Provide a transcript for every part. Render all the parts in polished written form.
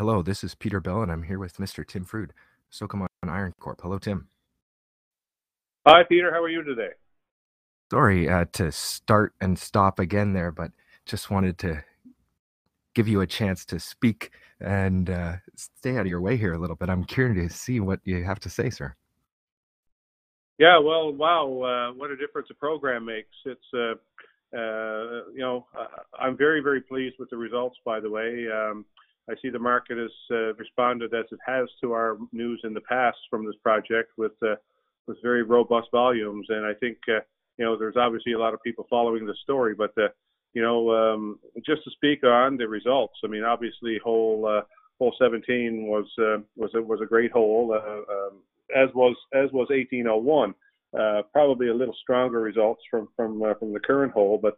Hello, this is Peter Bell, and I'm here with Mr. Tim Froude, Sokoman Iron Corp. Hello, Tim. Hi, Peter. How are you today? Sorry to start and stop again there, but just wanted to give you a chance to speak and stay out of your way here a little bit. I'm curious to see what you have to say, sir. Yeah, well, wow, what a difference a program makes. I'm very, very pleased with the results, by the way. I see the market has responded as it has to our news in the past from this project with very robust volumes. And I think, there's obviously a lot of people following the story, but, just to speak on the results, I mean, obviously hole 17 was a great hole. As was 1801. Probably a little stronger results from the current hole, but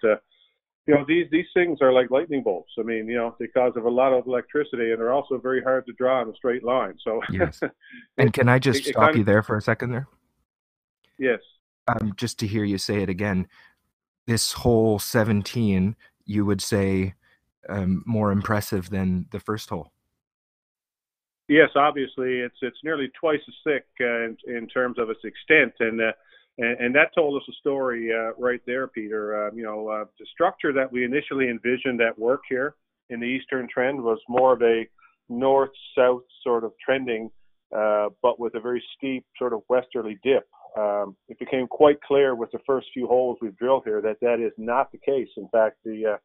these things are like lightning bolts. I mean, because of a lot of electricity, and they're also very hard to draw in a straight line. So Yes. And can I just it stop kind you of, there for a second there? yes. Just to hear you say it again, this hole 17, you would say more impressive than the first hole. Yes, obviously, it's nearly twice as thick in terms of its extent, and that told us a story right there, Peter. The structure that we initially envisioned at work here in the eastern trend was more of a north-south sort of trending, but with a very steep sort of westerly dip. It became quite clear with the first few holes we've drilled here that is not the case. In fact, the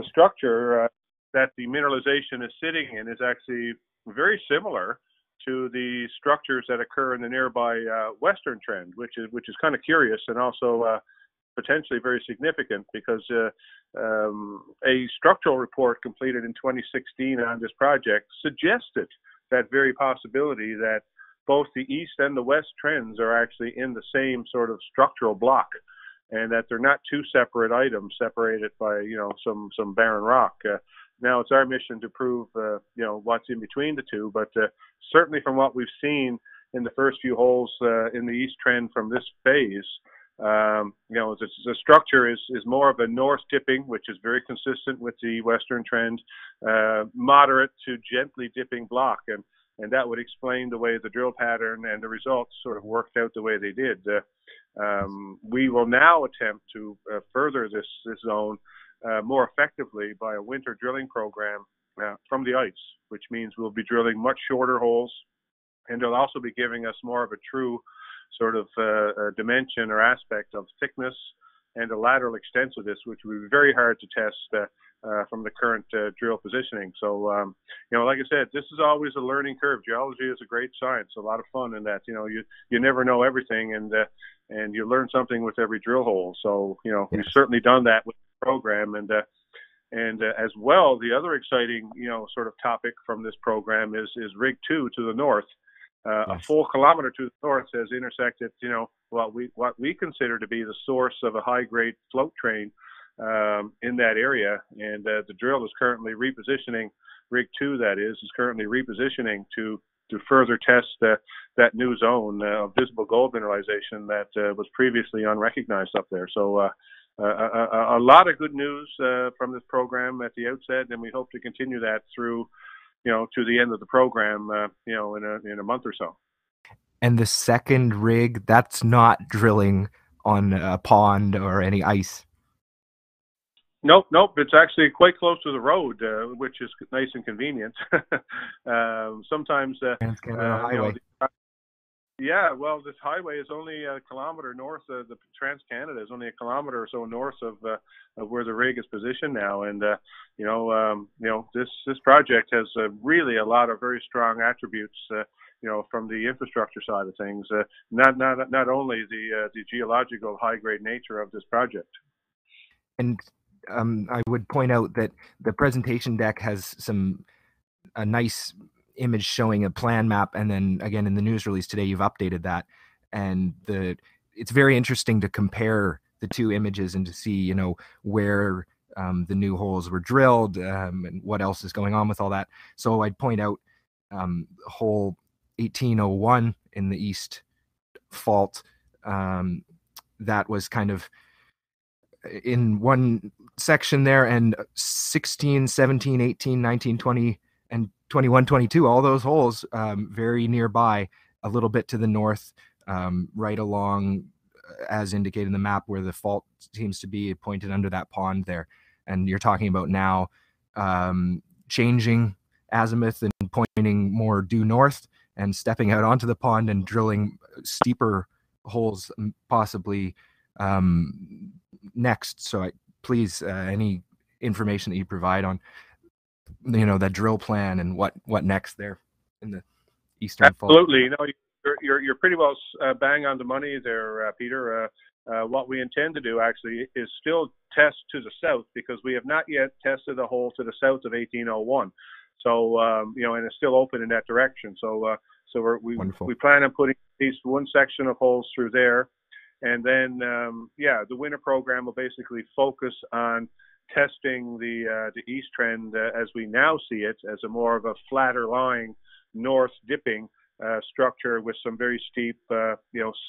structure that the mineralization is sitting in is actually very similar to the structures that occur in the nearby western trend, which is kind of curious and also potentially very significant because a structural report completed in 2016 on this project suggested that very possibility that both the east and the west trends are actually in the same sort of structural block, and that they're not two separate items separated by some barren rock. Now it's our mission to prove what's in between the two, but certainly from what we've seen in the first few holes in the east trend from this phase, the structure is more of a north dipping, which is very consistent with the western trend, moderate to gently dipping block, and that would explain the way the drill pattern and the results sort of worked out the way they did. We will now attempt to further this zone more effectively by a winter drilling program from the ice, which means we'll be drilling much shorter holes, and they'll also be giving us more of a true sort of dimension or aspect of thickness and the lateral extensiveness, which will be very hard to test from the current drill positioning. So, like I said, this is always a learning curve. Geology is a great science, a lot of fun in that. You never know everything, and you learn something with every drill hole. So, Yes. We've certainly done that with the program, and as well, the other exciting, sort of topic from this program is Rig 2 to the north. Yes. A full kilometer to the north has intersected, what we consider to be the source of a high-grade float train in that area, and the drill is currently repositioning. Rig 2, that is currently repositioning to further test that new zone of visible gold mineralization that was previously unrecognized up there. So a lot of good news from this program at the outset, and we hope to continue that through to the end of the program, in a month or so. And the second rig, that's not drilling on a pond or any ice. Nope. It's actually quite close to the road, which is nice and convenient. Sometimes, Trans-Canada Highway. Yeah, well, this highway is only a kilometer north of the Trans-Canada is only a kilometer or so north of where the rig is positioned now, and this project has really a lot of very strong attributes, from the infrastructure side of things. Not only the geological high grade nature of this project. And I would point out that the presentation deck has a nice image showing a plan map, and then again in the news release today you've updated that, and it's very interesting to compare the two images and to see where the new holes were drilled, and what else is going on with all that. So I'd point out hole 1801 in the east fault, that was kind of in one section there, and 16, 17, 18, 19, 20, and 21, 22, all those holes very nearby, a little bit to the north, right along, as indicated in the map, where the fault seems to be pointed under that pond there. And you're talking about now changing azimuth and pointing more due north and stepping out onto the pond and drilling steeper holes possibly next. So please, any information that you provide on that drill plan and what next there in the eastern fault. Absolutely. You're pretty well bang on the money there, Peter. What we intend to do actually is still test to the south, because we have not yet tested a hole to the south of 1801. So and it's still open in that direction. So we plan on putting at least one section of holes through there, and then the winter program will basically focus on testing the east trend as we now see it, as a more of a flatter lying north dipping structure with some very steep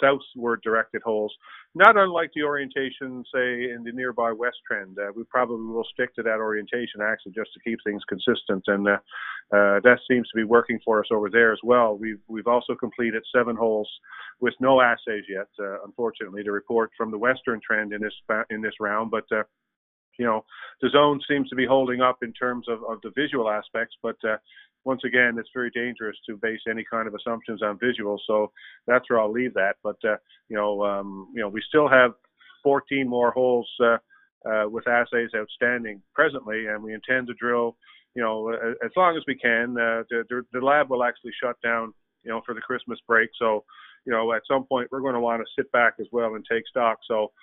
southward directed holes, not unlike the orientation, say, in the nearby west trend. We probably will stick to that orientation actually, just to keep things consistent, and that seems to be working for us over there as well. We've also completed 7 holes with no assays yet, unfortunately, to report from the western trend in this round, but the zone seems to be holding up in terms of the visual aspects, but once again, it's very dangerous to base any kind of assumptions on visuals, so that's where I'll leave that. But we still have 14 more holes with assays outstanding presently, and we intend to drill, as long as we can. The lab will actually shut down, for the Christmas break, so at some point we're going to want to sit back as well and take stock. So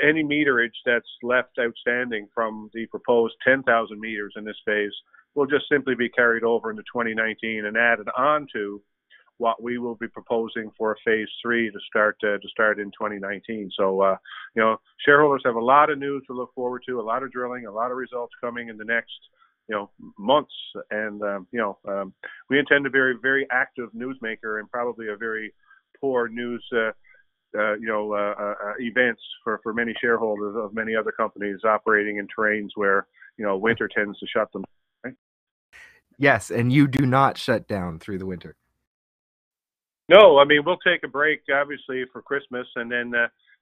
any meterage that's left outstanding from the proposed 10,000 meters in this phase will just simply be carried over into 2019 and added on to what we will be proposing for phase 3 to start in 2019. So shareholders have a lot of news to look forward to, a lot of drilling, a lot of results coming in the next months, and we intend to be a very active newsmaker and probably a very poor news events for many shareholders of many other companies operating in terrains where winter tends to shut them. Right? Yes, and you do not shut down through the winter. No, I mean, we'll take a break obviously for Christmas, and then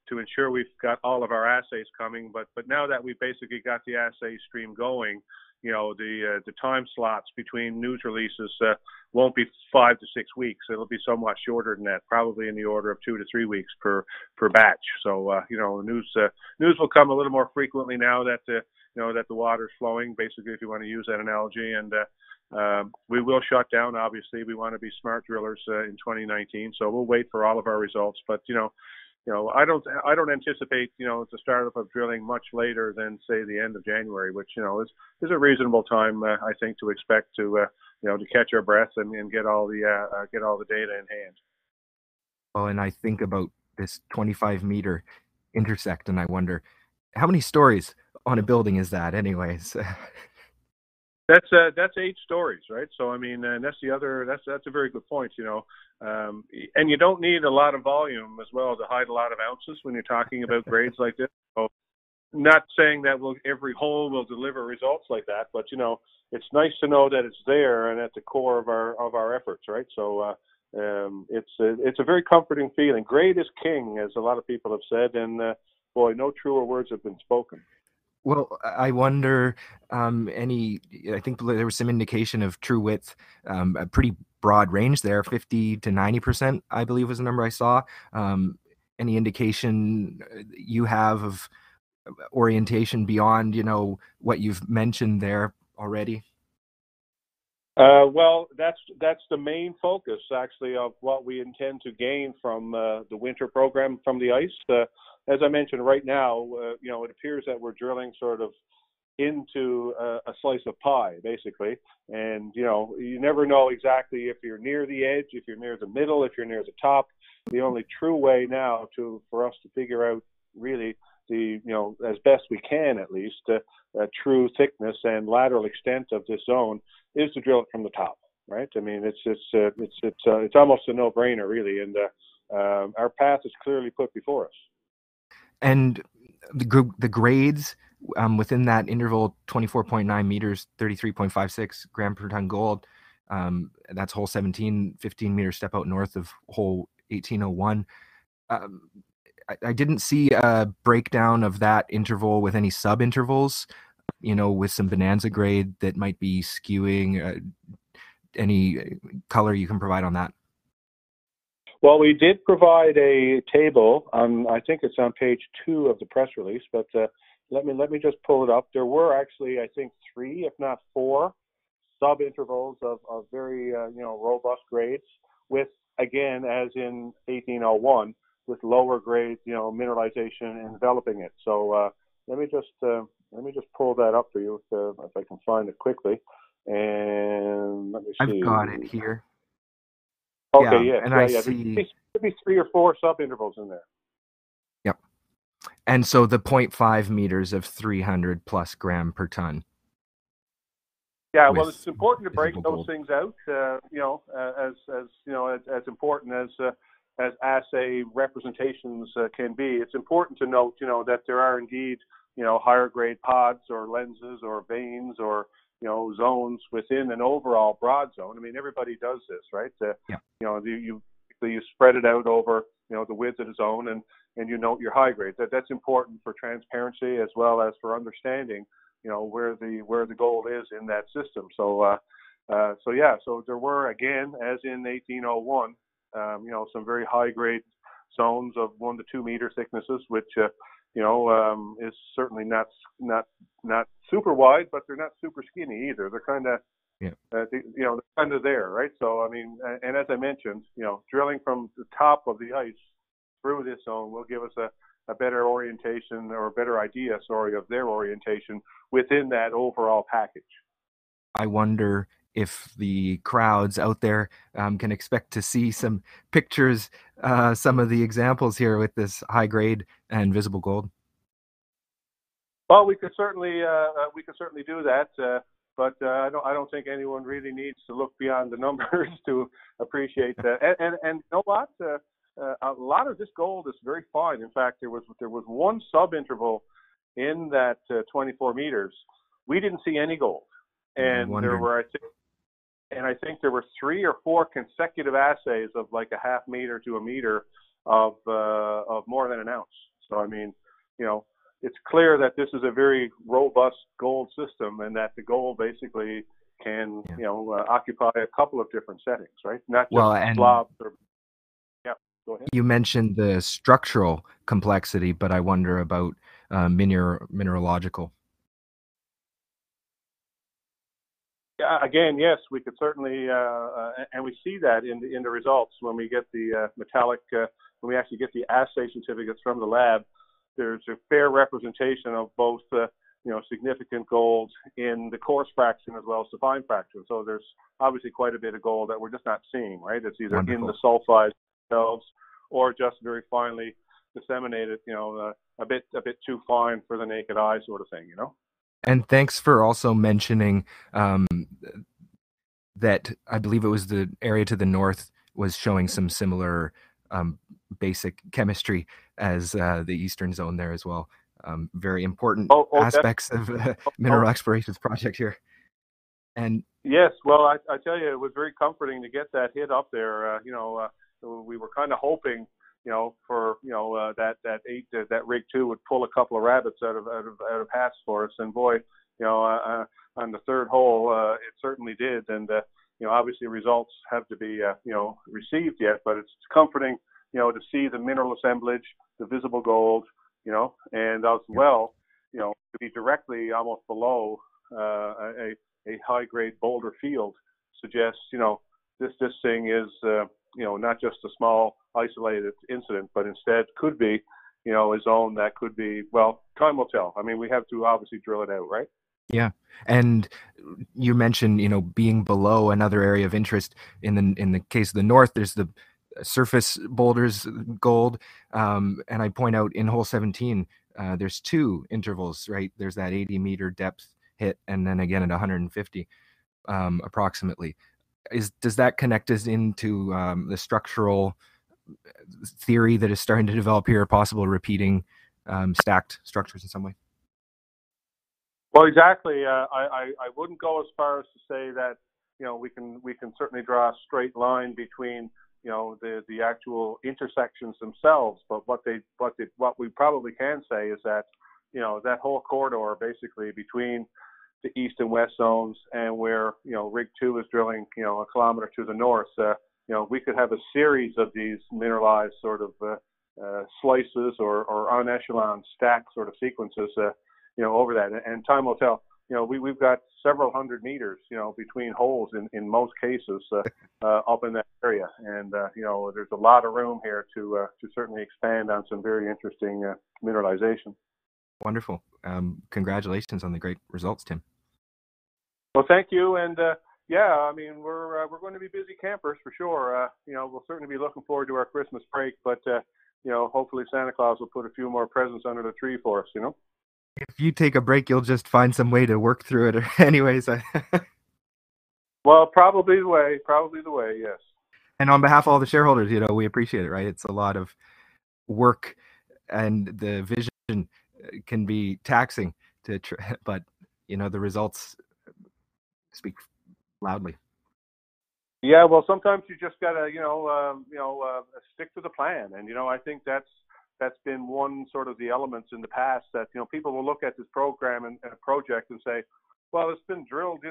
to ensure we've got all of our assays coming. But now that we've basically got the assay stream going, the time slots between news releases won't be 5 to 6 weeks. It'll be somewhat shorter than that, probably in the order of 2 to 3 weeks per batch. So news will come a little more frequently now that that the water's flowing, basically, if you want to use that analogy. And we will shut down. Obviously, we want to be smart drillers in 2019. So we'll wait for all of our results. But I don't anticipate the startup of drilling much later than, say, the end of January, which is a reasonable time, I think, to expect to to catch our breath and get all the data in hand. Well, and I think about this 25-meter intersect, and I wonder how many stories on a building is that, anyways. That's 8 stories, right? So I mean, and that's a very good point, and you don't need a lot of volume as well to hide a lot of ounces when you're talking about grades like this. So, not saying that every hole will deliver results like that, but it's nice to know that it's there and at the core of our efforts, right? So it's a very comforting feeling. Grade is king, as a lot of people have said, and boy, no truer words have been spoken. Well, I wonder, I think there was some indication of true width, a pretty broad range there, 50 to 90%, I believe was the number I saw. Any indication you have of orientation beyond, what you've mentioned there already? Well, that's the main focus, actually, of what we intend to gain from the winter program from the ice. As I mentioned, right now, it appears that we're drilling sort of into a slice of pie, basically. And, you never know exactly if you're near the edge, if you're near the middle, if you're near the top. The only true way now for us to figure out really as best we can, at least, true thickness and lateral extent of this zone is to drill it from the top, right? I mean, it's almost a no-brainer, really, and our path is clearly put before us. And the grades within that interval, 24.9 meters, 33.56 gram per ton gold, That's hole 17, 15-meter step out north of hole 1801. I didn't see a breakdown of that interval with any sub-intervals, with some bonanza grade that might be skewing. Any color you can provide on that? Well, we did provide a table on, I think it's on page 2 of the press release, but let me just pull it up. There were actually, I think, 3, if not 4, sub-intervals of very, robust grades with, again, as in 1801, with lower grades, mineralization enveloping it. So let me just pull that up for you if I can find it quickly. And let me see. I've got it here. Okay, yeah, and yeah, I yeah. see. There could be 3 or 4 sub-intervals in there. Yep. And so the 0.5 meters of 300 plus gram per ton. Yeah, well, it's important to break those gold things out. As important as assay representations can be. It's important to note, that there are indeed, higher grade pods or lenses or veins or zones within an overall broad zone. I mean, everybody does this, right? You spread it out over the width of the zone, and you note your high grade. That's important for transparency as well as for understanding where the gold is in that system. So there were, again, as in 1801, some very high grade zones of 1 to 2 meter thicknesses, which is certainly not super wide, but they're not super skinny either. They're kind of they're kind of there, right? So I mean, and as I mentioned, drilling from the top of the ice through this zone will give us a better orientation, or a better idea, of their orientation within that overall package. I wonder if the crowds out there can expect to see some pictures, some of the examples here with this high grade and visible gold. Well, we could certainly do that, but I don't think anyone really needs to look beyond the numbers to appreciate that. And you know what? A lot of this gold is very fine. In fact, there was one sub-interval in that 24 meters. We didn't see any gold, and there were, I think there were 3 or 4 consecutive assays of like a half meter to a meter of more than an ounce. So I mean, it's clear that this is a very robust gold system, and that the gold basically can occupy a couple of different settings, right? Not just slobs or. You mentioned the structural complexity, but I wonder about mineralogical. Yeah, again, yes, we could certainly, and we see that in the results when we get the metallic, when we actually get the assay certificates from the lab. There's a fair representation of both, significant gold in the coarse fraction as well as the fine fraction. So there's obviously quite a bit of gold that we're just not seeing, right? It's either in the sulfides themselves, or just very finely disseminated, a bit too fine for the naked eye, sort of thing, And thanks for also mentioning that I believe it was the area to the north was showing some similar basic chemistry as the eastern zone there as well. Very important aspects of mineral explorations project here. And yes, well, I tell you, it was very comforting to get that hit up there. We were kind of hoping, for that rig 2 would pull a couple of rabbits out of hats for us, and boy, on the third hole, it certainly did. And obviously results have to be received yet, but it's comforting, to see the mineral assemblage, the visible gold, and as well, to be directly almost below a high grade boulder field suggests, this thing is, not just a small isolated incident, but instead could be, a zone that could be, well, time will tell. I mean, we have to obviously drill it out, right? Yeah. And you mentioned, being below another area of interest. In the case of the north, there's the surface boulders gold. And I point out in hole 17, there's 2 intervals, right? There's that 80-meter depth hit, and then again at 150 approximately. Does that connect us into the structural theory that is starting to develop here, possible repeating stacked structures in some way? Well, exactly. I wouldn't go as far as to say that we can certainly draw a straight line between the actual intersections themselves. But what we probably can say is that that whole corridor basically between the east and west zones, and where Rig 2 is drilling a kilometer to the north, we could have a series of these mineralized sort of slices or on echelon stack sort of sequences over that, and time will tell. We've got several hundred meters between holes in most cases up in that area, and there's a lot of room here to certainly expand on some very interesting mineralization. Wonderful. Congratulations on the great results, Tim. Well, thank you. And yeah, I mean, we're going to be busy campers for sure. We'll certainly be looking forward to our Christmas break, but hopefully Santa Claus will put a few more presents under the tree for us. If you take a break, you'll just find some way to work through it. Anyways. Well, probably the way. Yes. And on behalf of all the shareholders, we appreciate it, right? It's a lot of work, and the vision can be taxing but the results speak loudly. Yeah, well, sometimes you just gotta stick to the plan, and I think that's been one sort of the elements in the past that people will look at this program and a project and say, well, it's been drilled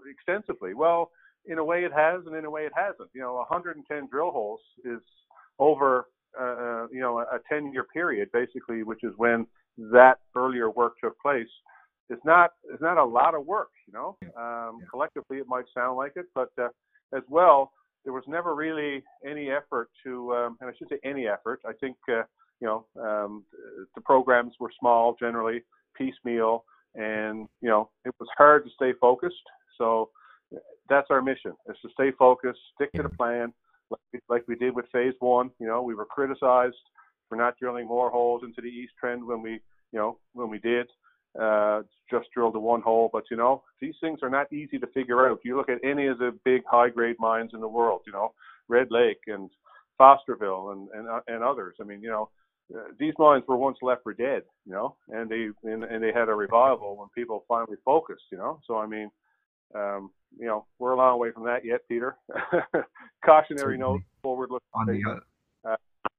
extensively. Well, in a way it has, and in a way it hasn't. 110 drill holes is over a 10-year period basically, which is when that earlier work took place. It's not a lot of work, collectively it might sound like it, but as well, there was never really any effort to, and I should say any effort. I think the programs were small, generally piecemeal, and it was hard to stay focused. So that's our mission: is to stay focused, stick to the plan, like we did with phase 1. We were criticized for not drilling more holes into the east trend when we did. Just drilled the one hole, but these things are not easy to figure out. You look at any of the big high-grade mines in the world, Red Lake and Fosterville and others. I mean, these mines were once left for dead, and they had a revival when people finally focused, So I mean, we're a long way from that yet, Peter. Cautionary note, forward-looking.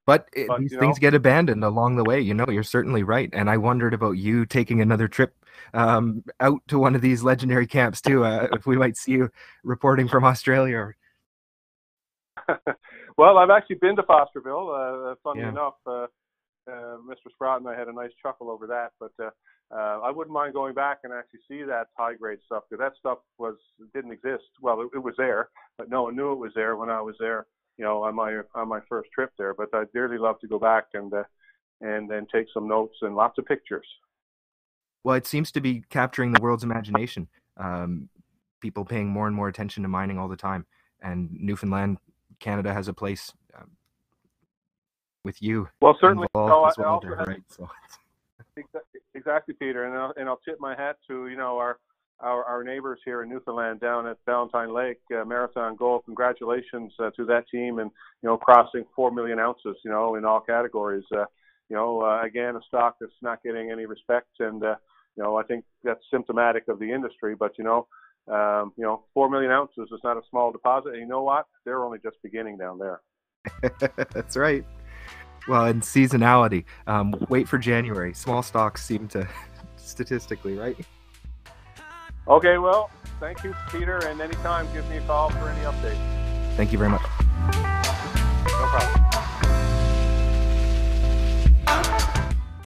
But these things get abandoned along the way. You're certainly right. And I wondered about you taking another trip out to one of these legendary camps too. If we might see you reporting from Australia. Well, I've actually been to Fosterville. Funny enough, Mr. Froude and I had a nice chuckle over that. But I wouldn't mind going back and actually see that high-grade stuff, because that stuff didn't exist. Well, it was there, but no one knew it was there when I was there. On my first trip there, but I'd dearly love to go back and then take some notes and lots of pictures. Well, it seems to be capturing the world's imagination. People paying more and more attention to mining all the time, and Newfoundland, Canada has a place with you. Well, certainly. Exactly, Peter, and I'll tip my hat to our neighbors here in Newfoundland down at Valentine Lake, Marathon Gold. Congratulations to that team, and crossing 4 million ounces, in all categories. Again, a stock that's not getting any respect, and I think that's symptomatic of the industry. But 4 million ounces is not a small deposit, and you know what? They're only just beginning down there. That's right. Well, and seasonality. Wait for January. Small stocks seem to, statistically, right? Okay, well, thank you, Peter, and anytime, give me a call for any updates. Thank you very much.